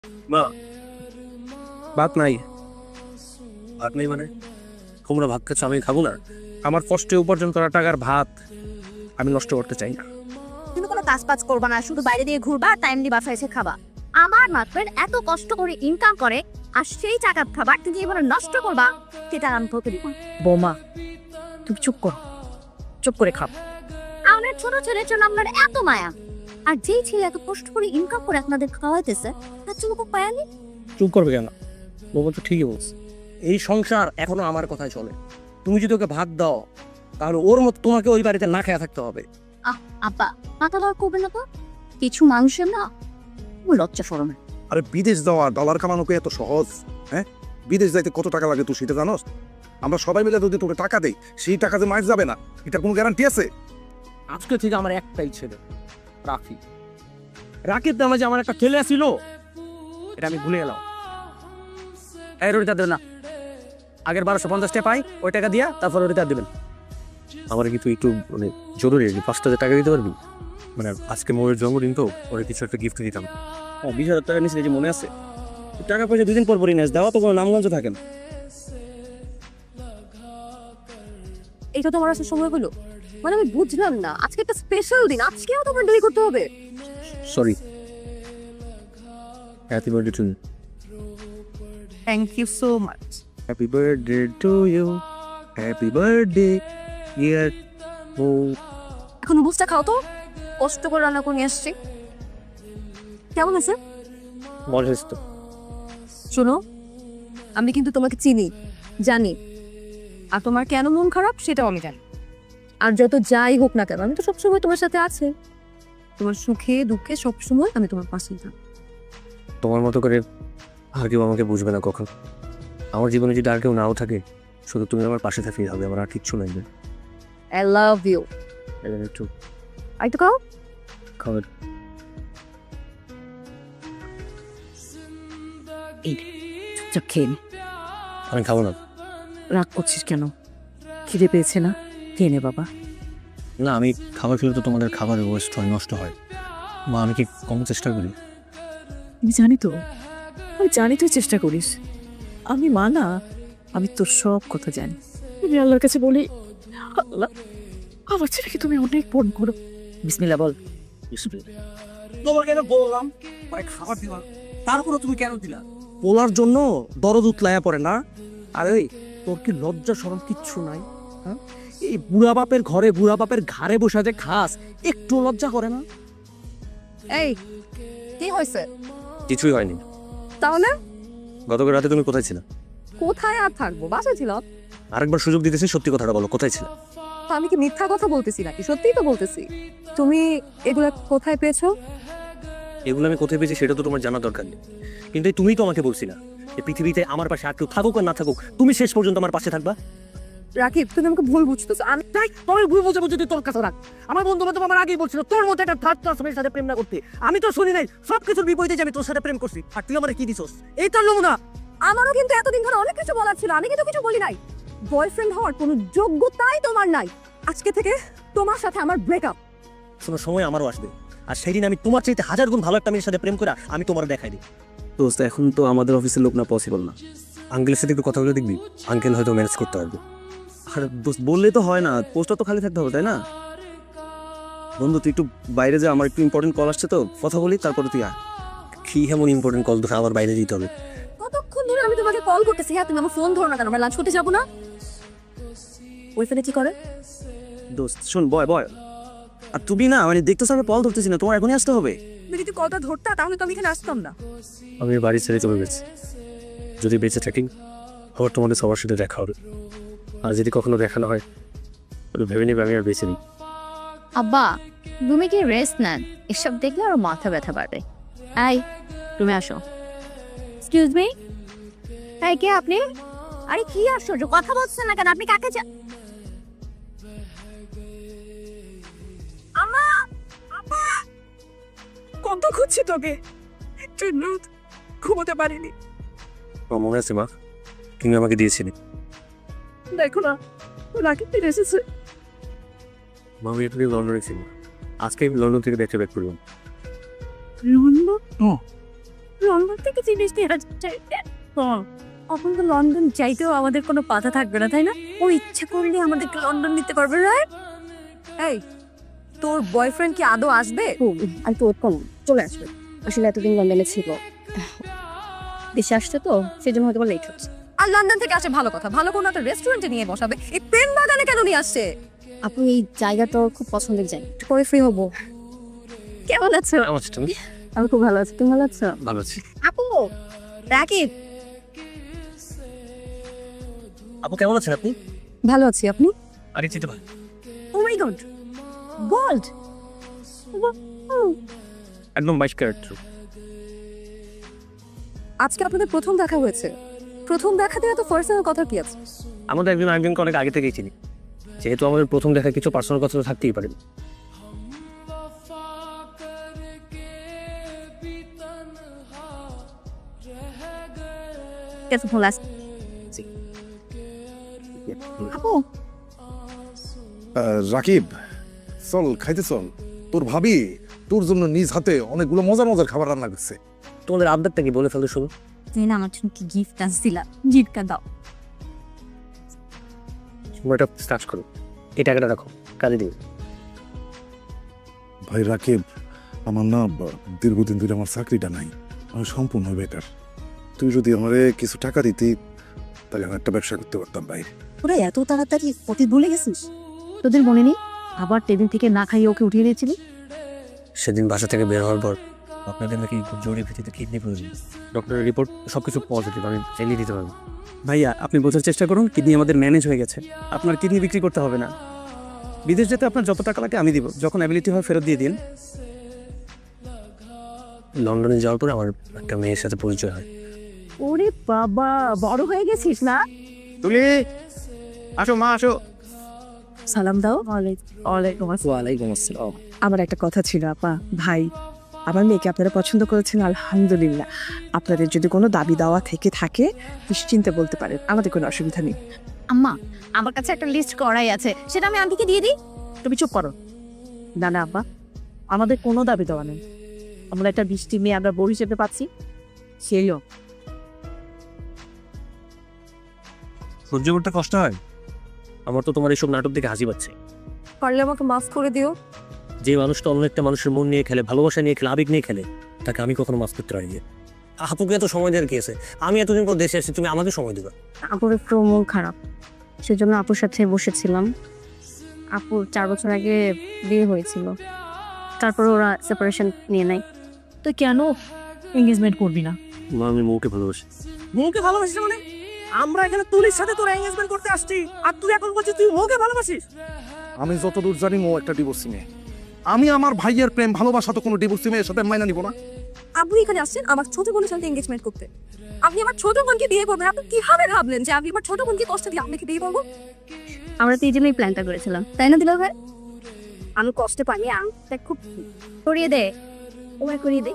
মা, ভাত নাই। ভাত নেই মানে? তোমরা ভাত খাচ্ছ, আমি খাবো না? আমার কষ্টে উপার্জন করা টাকার ভাত আমি নষ্ট করতে চাই না। তুমি কোনো কাজ পাজ করবা না, শুধু বাইরে দিয়ে ঘুরবা, টাইমলি বাসায় এসে খাবা। আমার মাত্র এত কষ্ট করে ইনকাম করে, আর সেই টাকা খাবার তুমি এভাবে নষ্ট করবা, সেটা আমি তোকে দিব না। বৌমা, তুমি চুপ করো, চুপ করে খাও। আমার ছোট ছেলের জন্য আপনার এত মায়া, আর যেই ছেলে এত কষ্ট করে ইনকাম করে আপনাদের খাওয়াইতেছে, তার জন্য খুব মায়া নেই? চুপ করবে কেন? বাবা তো ঠিকই বলছে, এই সংসার এখনো আমার কথায় চলে। তুমি যদি ওকে ভাত দাও তাহলে ওর মতো তোমাকে ওই বাড়িতে না খেয়ে থাকতে হবে। আব্বা, মাথা বার করবেন না তো। কিছু মানুষের না লজ্জা শরম। আরে বিদেশ যাওয়া, ডলার কামানো কি এত সহজ? হ্যাঁ, বিদেশ যাইতে কত টাকা লাগে তুই সেটা জানোস? আমরা সবাই মিলে যদি তোকে টাকা দেই, সেই টাকা যে মার যাবে না, এটার কোনো গ্যারান্টি আছে? আজকে থেকে আমার একটাই ছেলে, রাখি। রাকিব নামে যে আমার একটা ছেলে ছিল, এটা আমি ভুলে গেলাম। এই রুটিটা দেবে না, আগের 1250 টাকা পাই, ওই টাকা দিয়া তারপর রুটিটা দেবেন। আমার কিন্তু একটু মানে জরুরি, 5,000 টাকা দিতে পারবি? মানে আজকে মোয়ের জন্মদিন তো, ওরে কিছু একটা গিফট দিতাম। 20,000 টাকা নিয়েছিল, যে মনে আছে? টাকা পয়সা 2 দিন পর পরই নেস, দেওয়া তো কোনো নামগঞ্জ থাকে না। এটা তো আমার আসলে সময় হলো, মানে আমি বুঝলাম না, আজকে একটা স্পেশাল দিন, আজকেও তোমার দেরি করতে হবে? Sorry. Happy birthday to you. Thank you so much. Happy birthday to you, happy birthday ইয়ার। ও এখন বুঝটা খাও তো, কষ্ট করে রান্না করে নিয়ে আসছি। কেমন আছে? মজা হয়েছে তো। শোনো, আমি কিন্তু তোমাকে চিনি, জানি, আর তোমার কেন মন খারাপ সেটাও আমি জানি। আর যত যাই হোক না কেন, আমি তো সবসময় তোমার সাথে আছি। তোমার সুখে দুঃখে সবসময় আমি তোমার পাশে থাকি। তোমার মতো করে আর কেউ আমাকে বুঝবে না কখন। আমার জীবনে যদি আর কেউ নাও থাকে, শুধু তুমি আমার পাশে থাকলেই হবে, আমার আর কিচ্ছু লাগবে। I love you. একটু আই তো খাও। খাবার। এই চুপচাপ খেয়ে নে। আমি খাবো না। রাগ করছিস কেন? খিদে পেয়েছে না? খেয়ে নে বাবা। না, আমি খাবার খেলে তো তোমাদের খাবারের ওয়েস্ট হয়, নষ্ট হয়। মা, আমি কি কম চেষ্টা করি? আমি জানি তো, আমি জানি তুই চেষ্টা করিস। আমি মা না, আমি তোর সব কথা জানি। আমি আল্লাহর কাছে বলি, আল্লাহ আমার ছেলেকে তুমি অনেক পূর্ণ করো। বিসমিল্লাহ বল। তোমার কেন বললাম মানে খাবার দিবা, তারপরে তুমি কেন দিলা? বলার জন্য দরদ উতলায়া পড়ে না? আরে তোর কি লজ্জা শরম কিচ্ছু নাই? হ্যাঁ, এই বুড়া বাপের ঘরে বুড়া বাপের ঘাড়ে বসে যে খাস, একটু লজ্জা করে না? এই কি হয়েছে? কিছুই হয়নি। তাহলে গতকাল রাতে তুমি কোথায় ছিলে? কোথায় আর থাকবো, বাসায় ছিলাম। আরেকবার সুযোগ দিতেছি, সত্যি কথাটা বলো, কোথায় ছিলে? তো আমি কি মিথ্যা কথা বলতেছি নাকি? সত্যিই তো বলতেছি। তুমি এগুলা কোথায় পেয়েছো? এগুলো আমি কোথায় পেয়েছি সেটা তো তোমার জানা দরকার নেই, কিন্তু এই তুমিই তো আমাকে বলছি না যে পৃথিবীতে আমার পাশে আর কেউ থাকুক আর না থাকুক, তুমি শেষ পর্যন্ত আমার পাশে থাকবা। রাকিব, তুমি আমাকে ভুল বুঝতেছো। আমি তাই তুমি ভুল বলছো, যদি তোর কাছে রাখ। আমার বন্ধু বান্ধব আমার আগেই বলছিল তোর মধ্যে একটা থার্ড ক্লাস মেয়ের সাথে প্রেম না করতে। আমি তো শুনি নাই, সবকিছুর বিপরীতে যে আমি তোর সাথে প্রেম করছি, আর তুই আমার কি দিছস? এই তার নমুনা। আমারও কিন্তু এতদিন ধরে অনেক কিছু বলার ছিল, আমি কিন্তু কিছু বলি নাই। বয়ফ্রেন্ড হওয়ার কোনো যোগ্যতাই তোমার নাই। আজকে থেকে তোমার সাথে আমার ব্রেকআপ। শোনো, সময় আমারও আসবে, আর সেই দিন আমি তোমার চাইতে 1000 গুণ ভালো একটা মেয়ের সাথে প্রেম করে আমি তোমার দেখাই দিই। দোস্ত, এখন তো আমাদের অফিসের লোক না, পসিবল না। আঙ্কেলের সাথে একটু কথা বলে দেখবি, আঙ্কেল হয়তো ম্যানেজ করতে পারবে। আর দোস্ত বললে তো হয় না, পোস্টটা তো খালি থাকতে হবে, তাই না? বন্ধু তুই একটু বাইরে যা, আমার একটু ইম্পর্টেন্ট কল আসছে তো, কথা বলি তারপরে তুই আয়। কি এমন ইম্পর্টেন্ট কল ধরে আবার বাইরে যেতে হবে? কতক্ষণ ধরে আমি তোমাকে কল করতেছি, হ্যাঁ তুমি আমার ফোন ধরো না কেন? আমরা লাঞ্চ করতে যাবো না? ওইখানে কি করে? দোস্ত শোন, বয় বয়। আর তুমি না মানে দেখতে স্যার কল ধরতেছি না, তোমার এখনই আসতে হবে। তুমি যদি কলটা ধরতা তাহলে তো আমি এখানে আসতাম না। আমি বাড়ি ছেড়ে চলে গেছি, যদি বেঁচে থাকি আবার তোমাদের সবার সাথে দেখা হবে, আর যদি কখনো দেখা না হয় তাহলে ভেবে নিবে আমি আর বেঁচে নেই। আব্বা, তুমি কি রেস্ট নেন? এসব দেখলে আরো মাথা ব্যথা বাড়বে। এই, তুমি আসো। Excuse me. এই, কে আপনি? আরে কি আশ্চর্য, কথা বলছেন না কেন? আপনি কাকে আম্মা, আম্মা, কত খুঁজছি তোকে, একটু রাত ঘুমোতে পারিনি। তোমার মনে আছে মা, তুমি আমাকে দিয়েছিলে? দেখো না, রাকিব ফিরে এসেছে। মা, আমি এটুকু লন্ডনে ছিলাম, আজকে আমি লন্ডন থেকে দেখতে ব্যাক করলাম। লন্ডন? লন্ডন থেকে জিনিস নিয়ে আসছে এখন তো লন্ডন চাইতেও আমাদের কোনো বাধা থাকবে না, তাই না? ও ইচ্ছে করলে আমাদেরকে লন্ডন নিতে পারবে, রাইট? এই তোর বয়ফ্রেন্ড কি আদৌ আসবে? আর তো কম চলে আসবে। আসলে এতদিন লন্ডনে ছিল, দেশে আসছে তো সেজন্য হয়তো লেট হচ্ছে। আর লন্ডন থেকে আসে ভালো কথা, ভালো কোনো একটা রেস্টুরেন্টে নিয়ে বসাবে। এই প্রেম বাগানে কেন নিয়ে আসছে? আপু এই জায়গাটা ওর খুব পছন্দের জায়গা, একটু পরে ফ্রি হবো। কেমন আছো? কেমন আছো তুমি? আমি খুব ভালো আছি, তুমি ভালো আছো? ভালো আছি। আপু রাকিব আপু কেমন আছেন আপনি? ভালো আছি, আপনি? আরে চিন্তা ভাই, ও মাই গড, গোল্ড! একদম 22 ক্যারেট। আজকে আপনাদের প্রথম দেখা হয়েছে, প্রথম দেখাতে এত পার্সোনাল কথা কি আছে? আমাদের একজন আরেকজনকে অনেক আগে থেকেই চিনি, যেহেতু আমাদের প্রথম দেখা কিছু পার্সোনাল কথা তো থাকতেই পারে। কেসে ফোন লাস্ট আপু রাকিব, চল খাইতে চল। তোর ভাবি তোর জন্য নিজ হাতে অনেকগুলো মজার মজার খাবার রান্না করছে। তোমাদের আবদারটা কি বলে ফেলো শুনো। তুই না আমার জন্য কি গিফট আনছিলা, গিফটটা দাও। তোমরা এটা স্টার্ট করো, এই টাকাটা রাখো, কাজে দিবে। ভাই রাকিব, আমার না দীর্ঘদিন ধরে আমার চাকরিটা নাই, আমি সম্পূর্ণ বেটার। তুই যদি আমারে কিছু টাকা দিতি তাহলে আমি একটা ব্যবসা করতে পারতাম ভাই। তোরা এত তাড়াতাড়ি অতীত ভুলে গেছিস? তোদের মনে নেই আবার টেবিল থেকে না খাইয়ে ওকে উঠিয়ে দিয়েছিলি? সেদিন বাসা থেকে বের হওয়ার পর আপনাদের নাকি খুব জরুরি ভিত্তিতে কিডনি প্রয়োজন। ডক্টরের রিপোর্ট সবকিছু পজিটিভ, আমি চাইলেই দিতে পারবো। ভাইয়া আপনি বোঝার চেষ্টা করুন, কিডনি আমাদের ম্যানেজ হয়ে গেছে, আপনার কিডনি বিক্রি করতে হবে না। বিদেশ যেতে আপনার যত টাকা লাগে আমি দিব, যখন অ্যাবিলিটি হয় ফেরত দিয়ে দিন। লন্ডনে যাওয়ার পরে আমার একটা মেয়ের সাথে পরিচয় হয়। ওরে বাবা, বড় হয়ে গেছিস না? তুমি আসো মা, আসো। সালাম দাও। ওয়ালাইকুম আসসালাম। ওয়ালাইকুম আসসালাম। আমার একটা কথা ছিল আপা, ভাই আমার মেয়েকে আপনারা পছন্দ করেছেন, আলহামদুলিল্লাহ। আপনাদের যদি কোনো দাবি দাওয়া থেকে থাকে নিশ্চিন্তে বলতে পারেন, আমাদের কোনো অসুবিধা নেই। আম্মা আমার কাছে একটা লিস্ট করাই আছে, সেটা আমি আন্টিকে দিয়ে দিই। তুমি চুপ করো। না না আব্বা, আমাদের কোনো দাবি দেওয়া নেই। আমরা একটা বৃষ্টি মেয়ে আমরা বউ হিসেবে পাচ্ছি, সেইও। সহ্য করতে কষ্ট হয়? আমার তো তোমার এইসব নাটক দেখে হাসি পাচ্ছে। পারলে আমাকে মাফ করে দিও। যে মানুষটা অন্য একটা মানুষের মন নিয়ে খেলে, ভালোবাসা নিয়ে খেলে, আবেগ নিয়ে খেলে, তাকে আমি কখনো মাফ করতে পারি না। আপুকে এত সময় দেওয়ার কি আছে? আমি এতদিন পর দেশে আসছি, তুমি আমাকে সময় দেবে। আপুর একটু মন খারাপ, সেজন্য আপুর সাথে বসেছিলাম। আপুর 4 বছর আগে বিয়ে হয়েছিল, তারপর ওরা সেপারেশন নিয়ে নেয়। তো কেন এঙ্গেজমেন্ট করবি না? মা, আমি মৌকে ভালোবাসি। মৌকে ভালোবাসিস মানে? আমরা এখানে তুলির সাথে তোর এঙ্গেজমেন্ট করতে আসছি, আর তুই এখন বলছিস তুই মৌকে ভালোবাসিস? আমি যতদূর জানি ও একটা ডিভোর্সি মেয়ে। আমি আমার ভাইয়ের প্রেম ভালোবাসা তো কোনো ডিভোর্সি মেয়ের সাথে মাইনা নিব না। আপনি এখানে আসছেন আমার ছোট বোনের সাথে এঙ্গেজমেন্ট করতে। আপনি আমার ছোট বোনকে বিয়ে করবেন? আপনি কিভাবে ভাবলেন যে আমি আমার ছোট বোনকে কষ্ট দিয়ে আপনাকে বিয়ে করবো? আমরা তো এই জন্যই প্ল্যানটা করেছিলাম, তাই না দিল ভাই? আমি কষ্টে পানি আমি খুব করিয়ে দে, ওভাবে করিয়ে দে।